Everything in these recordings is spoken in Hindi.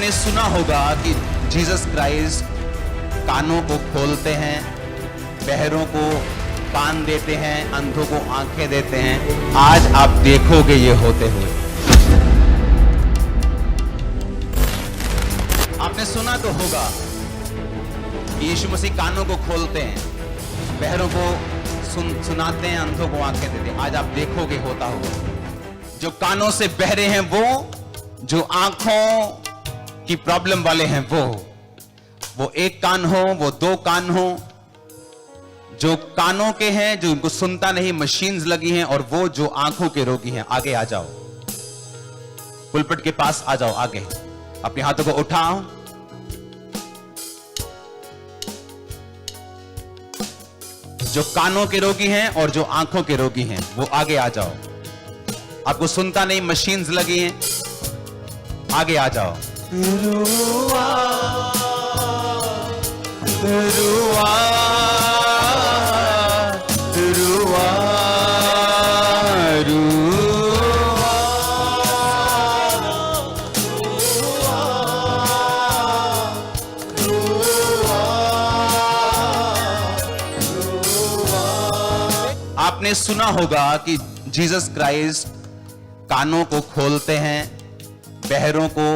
आपने सुना होगा कि जीसस क्राइस्ट कानों को खोलते हैं, बहरों को कान देते हैं, अंधों को आंखें देते हैं। आज आप देखोगे ये होते हुए। आपने सुना तो होगा कि यीशु मसीह कानों को खोलते हैं, बहरों को सुनाते हैं, अंधों को आंखें देते हैं। आज आप देखोगे होता होगा। जो कानों से बहरे हैं वो, जो आंखों की प्रॉब्लम वाले हैं वो एक कान हो, वो दो कान हो, जो कानों के हैं, जो उनको सुनता नहीं, मशीन्स लगी हैं, और वो जो आंखों के रोगी हैं। आगे आ जाओ, पुलपिट के पास आ जाओ, आगे अपने हाथों को उठाओ। जो कानों के रोगी हैं और जो आंखों के रोगी हैं वो आगे आ जाओ। आपको सुनता नहीं, मशीन्स लगी हैं, आगे आ जाओ। रुआ, रुआ, रुआ, रुआ, आपने सुना होगा कि जीसस क्राइस्ट कानों को खोलते हैं, बहरों को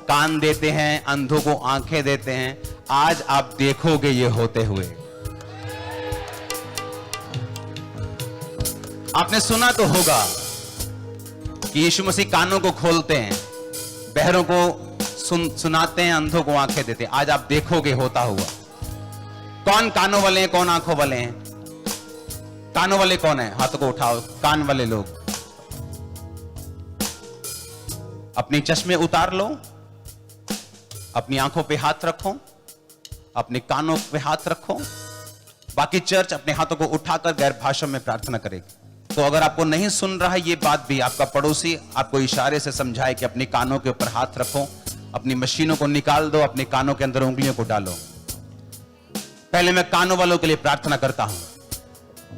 कान देते हैं, अंधों को आंखें देते हैं। आज आप देखोगे ये होते हुए। आपने सुना तो होगा कि यीशु मसीह कानों को खोलते हैं, बहरों को सुनाते हैं, अंधों को आंखें देते हैं। आज आप देखोगे होता हुआ। कौन कानों वाले हैं, कौन आंखों वाले हैं? कानों वाले कौन है? हाथों को उठाओ। कान वाले लोग अपने चश्मे उतार लो, अपनी आंखों पे हाथ रखो, अपने कानों पे हाथ रखो। बाकी चर्च अपने हाथों को उठाकर गैर भाषा में प्रार्थना करेगी। तो अगर आपको नहीं सुन रहा है ये बात भी, आपका पड़ोसी आपको इशारे से समझाए कि अपने कानों के ऊपर हाथ रखो, अपनी मशीनों को निकाल दो, अपने कानों के अंदर उंगलियों को डालो। पहले मैं कानों वालों के लिए प्रार्थना करता हूं।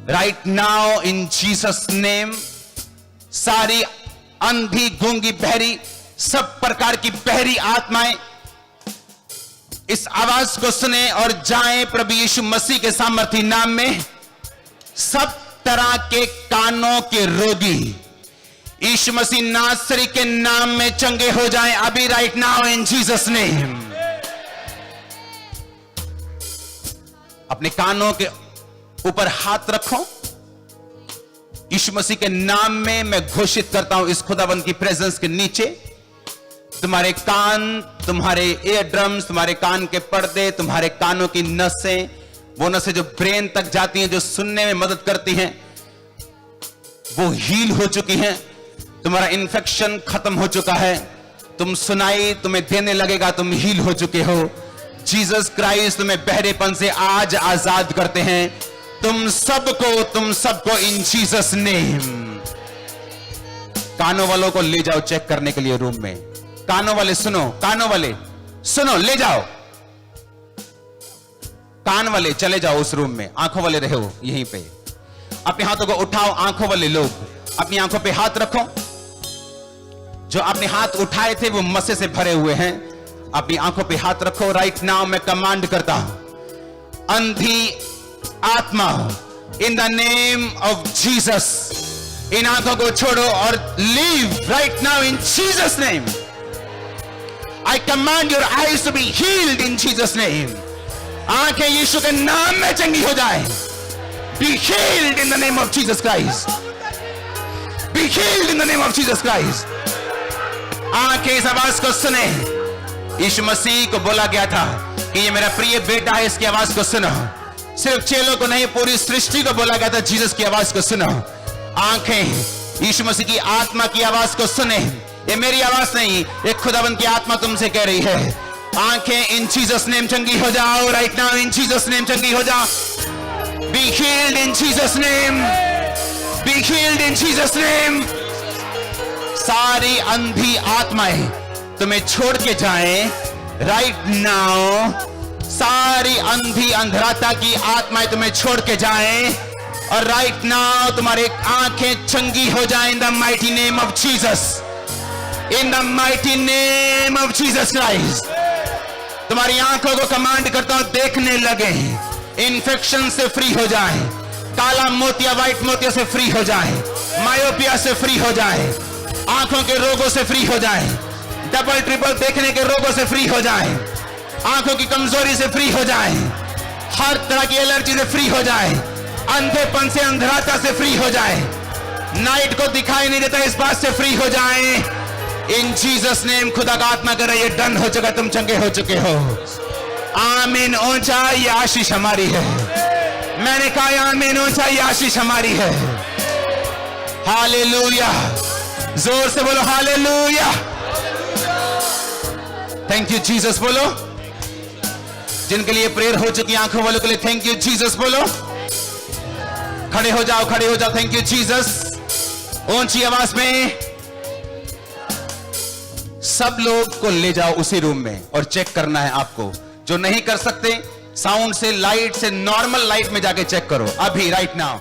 Right now in Jesus name, सारी अंधी, गूंगी, बहरी, सब प्रकार की बहरी आत्माएं इस आवाज को सुने और जाएं प्रभु यीशु मसीह के सामर्थी नाम में। सब तरह के कानों के रोगी यीशु मसीह नासरी के नाम में चंगे हो जाएं अभी, right now in Jesus name. अपने कानों के ऊपर हाथ रखो। यीशु मसीह के नाम में मैं घोषित करता हूं, इस खुदाबंद की प्रेजेंस के नीचे तुम्हारे कान, तुम्हारे ईयर ड्रम्स, तुम्हारे कान के पर्दे, तुम्हारे कानों की नसें, वो नसें जो ब्रेन तक जाती हैं, जो सुनने में मदद करती हैं, वो हील हो चुकी हैं। तुम्हारा इन्फेक्शन खत्म हो चुका है। तुम सुनाई तुम्हें देने लगेगा, तुम हील हो चुके हो। जीसस क्राइस्ट तुम्हें बहरेपन से आज आजाद करते हैं। तुम सबको इन जीसस नेम। कानों वालों को ले जाओ चेक करने के लिए रूम में। कानों वाले सुनो, कानों वाले सुनो, ले जाओ। कान वाले चले जाओ उस रूम में। आंखों वाले रहो यहीं पे। अपने हाथों को उठाओ। आंखों वाले लोग अपनी आंखों पे हाथ रखो। जो अपने हाथ उठाए थे वो मसे से भरे हुए हैं। अपनी आंखों पे हाथ रखो। राइट नाउ मैं कमांड करता हूं, अंधी आत्मा, in the name of Jesus, इन आंखों को छोड़ो और leave right now in Jesus name. I command your eyes to be healed in Jesus name. आंखें यीशु के नाम में चंगी हो जाए। Be healed in the name of Jesus Christ. Be healed in the name of Jesus Christ. आंखें इस आवाज को सुने। यीशु मसीह को बोला गया था कि ये मेरा प्रिय बेटा है, इसकी आवाज को सुनो। सिर्फ चेलों को नहीं, पूरी सृष्टि को बोला गया था जीसस की आवाज को सुनो। आंखें यीशु मसीह की आत्मा की आवाज को सुने। ये मेरी आवाज नहीं, ये खुदावंद की आत्मा तुमसे कह रही है। आंखें इन जीसस नेम चंगी हो जाओ। Right now in Jesus name चंगी हो जाओ। B healed in Jesus name. B healed in Jesus name. सारी अंधी आत्माएं तुम्हें छोड़ के जाएं राइट नाउ। सारी अंधी अंधराता की आत्माएं तुम्हें छोड़ के जाएं और राइट नाउ तुम्हारी आंखें चंगी हो जाएं in the mighty name of Jesus. In the mighty name of Jesus Christ. तुम्हारी आंखों को कमांड करता हूं, देखने लगे, इन्फेक्शन से फ्री हो जाए, काला मोतिया व्हाइट मोतिया से फ्री हो जाए, मायोपिया से फ्री हो जाए, आंखों के रोगों से फ्री हो जाए, डबल ट्रिपल देखने के रोगों से फ्री हो जाए, आंखों की कमजोरी से फ्री हो जाए, हर तरह की एलर्जी से फ्री हो जाए, अंधेपन से अंधराता से फ्री हो जाए, नाइट को दिखाई नहीं देता इस बात से फ्री हो जाए। इन जीसस नेम खुदा का आत्मा करे ये डन हो चुका, तुम चंगे हो चुके हो। आमीन। ऊंचा ये आशीष हमारी है। मैंने कहा आमीन, ऊंचा ये आशीष हमारी है। हालेलुया, जोर से बोलो हालेलुया। थैंक यू जीसस बोलो। जिनके लिए प्रेयर हो चुकी आंखों वालों के लिए थैंक यू जीसस बोलो। खड़े हो जाओ, खड़े हो जाओ। Thank you Jesus. ऊंची आवाज में सब लोग को ले जाओ उसी रूम में और चेक करना है आपको। जो नहीं कर सकते साउंड से, लाइट से, नॉर्मल लाइट में जाके चेक करो अभी, राइट नाउ।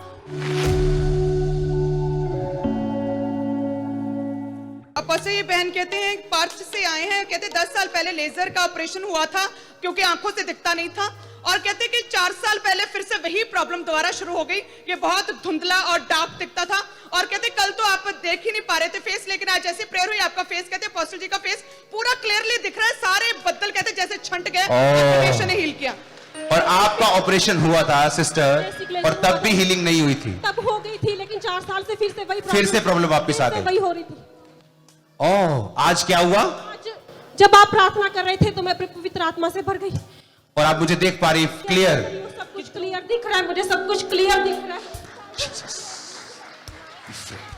अपोस्टल ये बहन कहते हैं पर्थ से आए हैं, कहते 10 साल पहले लेजर का ऑपरेशन हुआ था क्योंकि आंखों से दिखता नहीं था, और कहते कि 4 साल पहले फिर से वही प्रॉब्लम दोबारा शुरू हो गई। ये बहुत धुंधला और डार्क दिखता था, और कहते कल तो आप देख ही नहीं पा रहे थे फेस, लेकिन आज जैसे प्रेयर हुई आपका फेस, कहते अपोस्टल जी का फेस पूरा क्लियरली दिख रहा है। सारे बदल कहते जैसे छंट गए, ऑपरेशन ने हील किया। और आपका ऑपरेशन हुआ था सिस्टर, और तब भी हीलिंग नहीं हुई थी। तब हो गई थी, लेकिन 4 साल से फिर से प्रॉब्लम वापस आ गई, वही हो रही थी। ओह, आज क्या हुआ? आज जब आप प्रार्थना कर रहे थे तो मैं पवित्र आत्मा से भर गई, और आप मुझे देख पा रही क्लियर? सब कुछ क्लियर दिख रहा है, मुझे सब कुछ क्लियर दिख रहा है।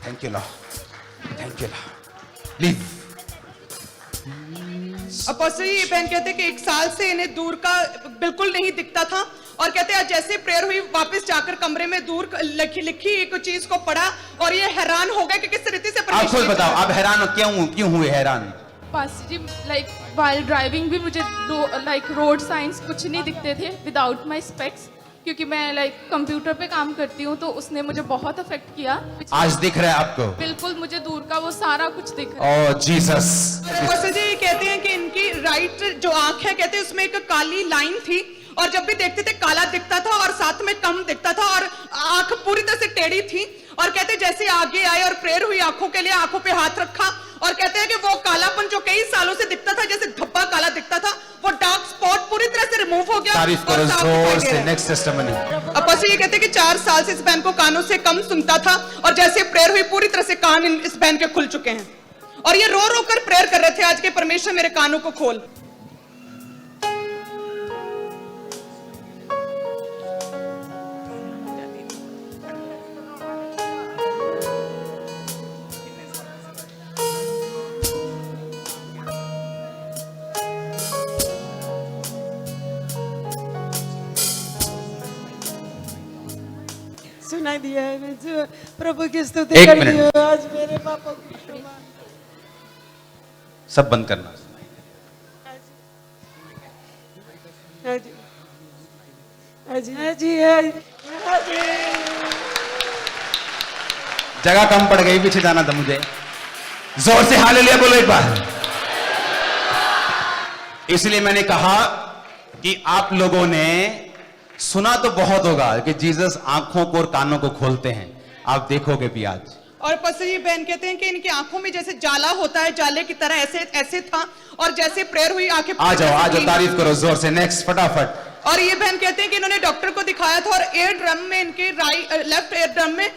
Thank you Lord, thank you Lord. Leave. Apostle ये बहन कहते कि 1 साल से इन्हें दूर का बिल्कुल नहीं दिखता था, और कहते आज जैसे प्रेयर हुई वापस जाकर कमरे में दूर लिखी एक चीज को पढ़ा, और ये हैरान हो गए कि किस रीति से आप खुद बताओ, आप हैरान क्यों हुए हैरान? पास्टर जी, लाइक वाइल ड्राइविंग भी मुझे रोड साइंस कुछ नहीं दिखते थे विदाउट माय स्पेक्स, क्योंकि मैं कंप्यूटर पे काम करती हूँ, तो उसने मुझे बहुत अफेक्ट किया। आज दिख रहा है आपको? बिल्कुल, मुझे दूर का वो सारा कुछ दिख रहा है। ओह जीसस। अपोस्टल जी कहते हैं कि इनकी राइट जो आंख है, कहते हैं उसमें एक काली लाइन थी, और जब भी देखते थे काला दिखता था और साथ में कम दिखता था, और आंख पूरी तरह से टेढ़ी थी। और कहते जैसे आगे आए और प्रेयर हुई आंखों के लिए, आंखों पे हाथ रखा, और कहते हैं कि वो कालापन जो कई सालों से दिखता था, जैसे धब्बा काला दिखता था, वो डार्क स्पॉट पूरी तरह से रिमूव हो गया। तारीफ करो जोर से। Next testimony. अपोस्टल ये कहते हैं कि 4 साल से इस बहन को कानों से कम सुनता था, और जैसे प्रेयर हुई पूरी तरह से कान इस बहन के खुल चुके हैं, और ये रो रो कर प्रेयर कर रहे थे आज के परमेश्वर मेरे कानों को खोल। सुनाई दिया है, मैं जो प्रभु की स्तुति एक कर रही मिनट। हूँ आज मेरे पापा की क्षमा। सब बंद करना। हाँ जी, हाँ जी, हाँ जी, हाँ जी, हाँ जी। जगह कम पड़ गई, पीछे जाना था मुझे। जोर से हालेलुया बोलो एक बार। इसलिए मैंने कहा कि आप लोगों ने सुना तो बहुत होगा कि जीसस आंखों को और कानों को खोलते हैं, आप देखोगे भी आज। और पास्टर जी बहन कहते हैं कि इनकी आंखों में जैसे जाला होता है, जाले की तरह ऐसे था, और जैसे प्रेयर हुई आंखें आ जाओ, तारीफ करो जोर से। नेक्स्ट फटाफट। और ये बहन कहते हैं कि इन्होंने डॉक्टर को दिखाया था, और एयर ड्रम में इनके लेफ्ट एयर ड्रम में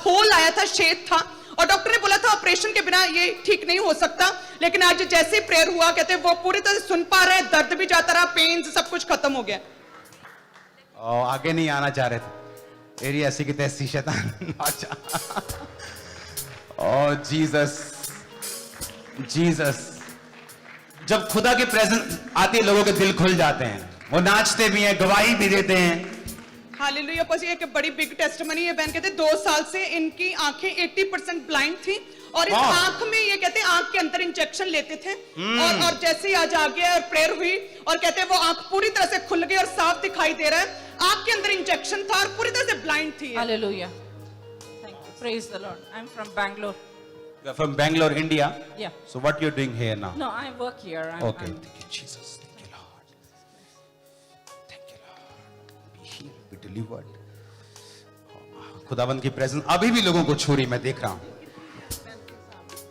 होल आया था, छेद था, और डॉक्टर ने बोला था ऑपरेशन के बिना ये ठीक नहीं हो सकता। लेकिन आज जैसे प्रेयर हुआ, कहते हैं वो पूरी तरह से सुन पा रहे हैं, दर्द भी जाता रहा, पेन सब कुछ खत्म हो गया। आगे नहीं आना चाह रहे थे, एरी ऐसी की तैसी शैतान। ओह जीसस, जीसस। जब खुदा की प्रेजेंस आती है, लोगों के दिल खुल जाते हैं, वो नाचते भी हैं, गवाही भी देते हैं। हालेलुया। बस ये एक बड़ी बिग टेस्टिमनी है। बहन कहते हैं 2 साल से इनकी आंखें 80% ब्लाइंड थी, और इस आंख में ये कहते हैं आंख के अंदर इंजेक्शन लेते थे, और जैसे ही आज आ गया और प्रेयर हुई, और कहते हैं वो आंख पूरी तरह से खुल गई और साफ दिखाई दे रहा है। आंख के अंदर इंजेक्शन था और पूरी तरह से ब्लाइंड थी। Hallelujah. Thank you. Praise the Lord. I'm from Bangalore. You are from Bangalore, India. Yeah. So what you're doing here now? No, I work here. Okay. Thank you, Jesus. Thank you, Lord. Thank you, Lord. Be healed, be delivered. खुदावंद की प्रेजेंस अभी भी लोगों को छू रही, मैं देख रहा हूं.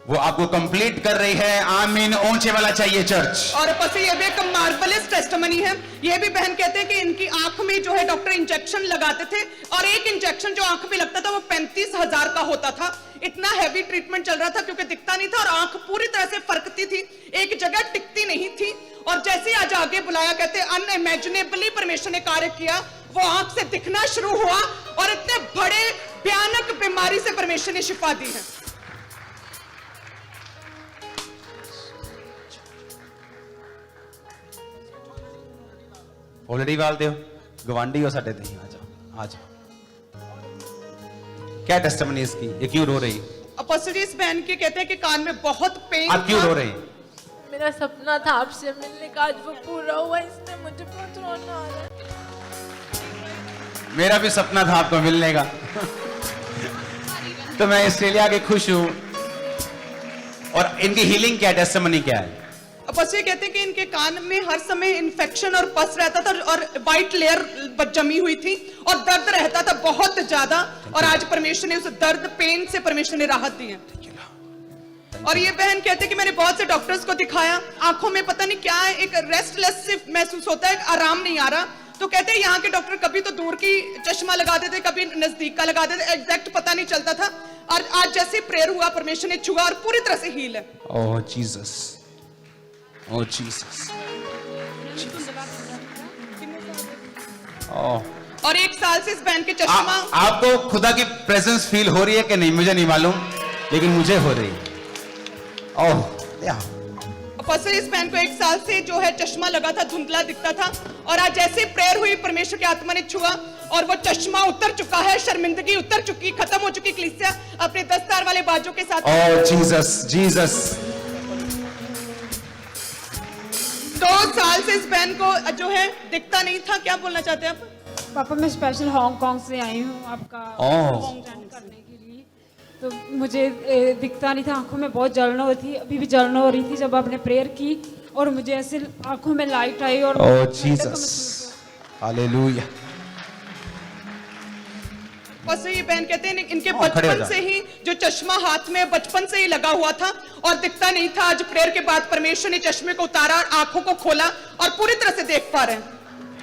वो आपको कंप्लीट कर रही है. आमीन. ऊंचे वाला चाहिए चर्च. और ऊपर से ये भी एक मार्वलस टेस्टिमनी है. ये भी बहन कहते हैं कि इनकी आंख में जो है डॉक्टर इंजेक्शन लगाते थे और एक इंजेक्शन जो आंख में लगता था वो 35,000 का होता था. इतना हैवी ट्रीटमेंट चल रहा था क्योंकि दिखता नहीं था और आंख पूरी तरह से फरकती थी, एक जगह टिकती नहीं थी. और जैसे आज आगे बुलाया, कहते अनइमेजिनेबली परमेश्वर ने कार्य किया. वो आंख से दिखना शुरू हुआ और इतने बड़े भयानक बीमारी से परमेश्वर ने शिफा दी है. ऑलरेडी वालते हो, गवांडी हो साडे ते. आ जाओ, आ जाओ. क्या टेस्टिमनी इसकी? ये क्यों रो रही? अपोस्टल जी, इस बहन के कहते हैं कि कान में बहुत पेन. आप क्यों रो रही? मेरा सपना था आपसे मिलने का, आज वो पूरा हुआ, इसलिए मुझे बहुत रोना आ रहा है. मेरा भी सपना था आपको मिलने का. तो मैं ऑस्ट्रेलिया के खुश हूं. और इनकी हीलिंग क्या, टेस्टिमनी क्या है? अपोस्टल जी कहते हैं कि इनके कान में हर समय इन्फेक्शन और पस रहता था और व्हाइट लेयर जमी हुई थी और दर्द रहता था बहुत ज्यादा. और आज परमेश्वर ने उस दर्द, पेन से परमेश्वर ने राहत दी है. और ये बहन कहते हैं कि मैंने बहुत से डॉक्टर्स को दिखाया, आंखों में पता नहीं क्या है, एक रेस्टलेस महसूस होता है, आराम नहीं आ रहा. तो कहते हैं यहाँ के डॉक्टर कभी तो दूर की चश्मा लगा देते, कभी नजदीक का लगा देते, एग्जैक्ट पता नहीं चलता था. और आज जैसे प्रेयर हुआ, परमेश्वर ने छुआ और पूरी तरह से हील है. ओह जीसस, ओह जीसस. ओह. और 1 साल से इस बहन के चश्मा. आपको खुदा की प्रेजेंस फील हो रही है कि नहीं मुझे नहीं मालूम, लेकिन मुझे हो रही है. ओह या. अपोस्टल, इस बहन को 1 साल से जो है चश्मा लगा था, धुंधला दिखता था. और आज जैसे प्रेयर हुई, परमेश्वर की आत्मा ने छुआ और वो चश्मा उतर चुका है, शर्मिंदगी उतर चुकी, खत्म हो चुकी कलीसिया अपने 10 तार वाले बाजू के साथ. ओह जीसस, जीसस. 2 साल से इस बहन को जो है दिखता नहीं था. क्या बोलना चाहते हैं आप? पापा, मैं स्पेशल हांगकांग से आई हूँ आपका ओह. ज्वाइन करने के लिए. तो मुझे दिखता नहीं था, आंखों में बहुत जलन हो रही थी, अभी भी जलन हो रही थी जब आपने प्रेयर की और मुझे ऐसे आंखों में लाइट आई और ओह जीसस, हालेलुया. और ये बहन कहते हैं इनके खड़े हो बचपन जाओ. से ही जो चश्मा हाथ में बचपन से ही लगा हुआ था और दिखता नहीं था. आज प्रेयर के बाद परमेश्वर ने चश्मे को उतारा, आंखों को खोला और पूरी तरह से देख पा रहे हैं.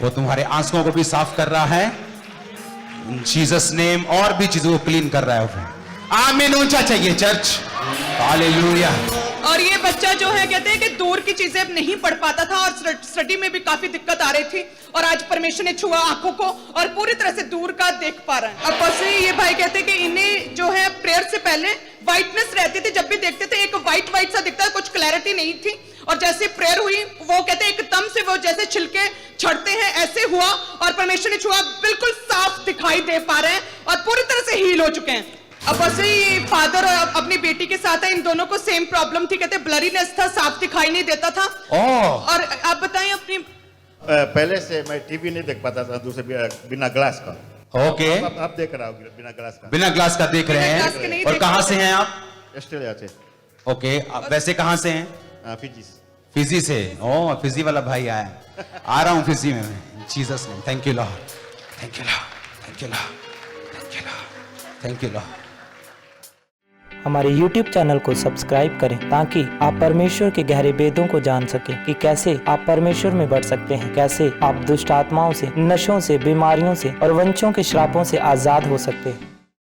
वो तुम्हारे आंसुओं को भी साफ कर रहा है इन जीसस नेम, और भी चीजों को क्लीन कर रहा है वो. आमीन. ऊंचा चाहिए चर्च. हालेलुया. और ये बच्चा जो है कहते हैं कि दूर की चीजें अब नहीं पढ़ पाता था और स्टडी में भी काफी दिक्कत आ रही थी और आज परमेश्वर ने छुआ आंखों को और पूरी तरह से दूर का देख पा रहा है. अब बस ये भाई कहते हैं कि इन्हें जो है प्रेयर से पहले व्हाइटनेस रहती थी, जब भी देखते थे एक व्हाइट व्हाइट सा दिखता, कुछ क्लैरिटी नहीं थी. और जैसे प्रेयर हुई, वो कहते हैं एकदम से वो जैसे छिलके छड़ते हैं ऐसे हुआ और परमेश्वर ने छुआ, बिल्कुल साफ दिखाई दे पा रहे हैं और पूरी तरह से हील हो चुके हैं. अब बस ये फादर और अपनी बेटी के साथ है, इन दोनों को सेम प्रॉब्लम थी, कहते ब्लरीनेस था, साफ दिखाई नहीं देता था. और आप बताएं अपनी. पहले से मैं टीवी नहीं देख पाता था, दूसरे बिना ग्लास का. ओके. आप देख रहा होगा बिना ग्लास का. बिना ग्लास का देख रहे बिना ग्लास के नहीं हैं. और देख कहां पाते. से हैं आप? ऑस्ट्रेलिया से. ओके. आप वैसे कहां से हैं? फिजी. फिजी से. ओह, फिजी वाला भाई आया. आ रहा हूं फिजी में मैं. Jesus name. Thank you Lord, thank you Lord, thank you Lord, thank you Lord, thank you Lord. हमारे YouTube चैनल को सब्सक्राइब करें ताकि आप परमेश्वर के गहरे वेदों को जान सकें कि कैसे आप परमेश्वर में बढ़ सकते हैं, कैसे आप दुष्ट आत्माओं से, नशों से, बीमारियों से और वंशों के श्रापों से आजाद हो सकते हैं.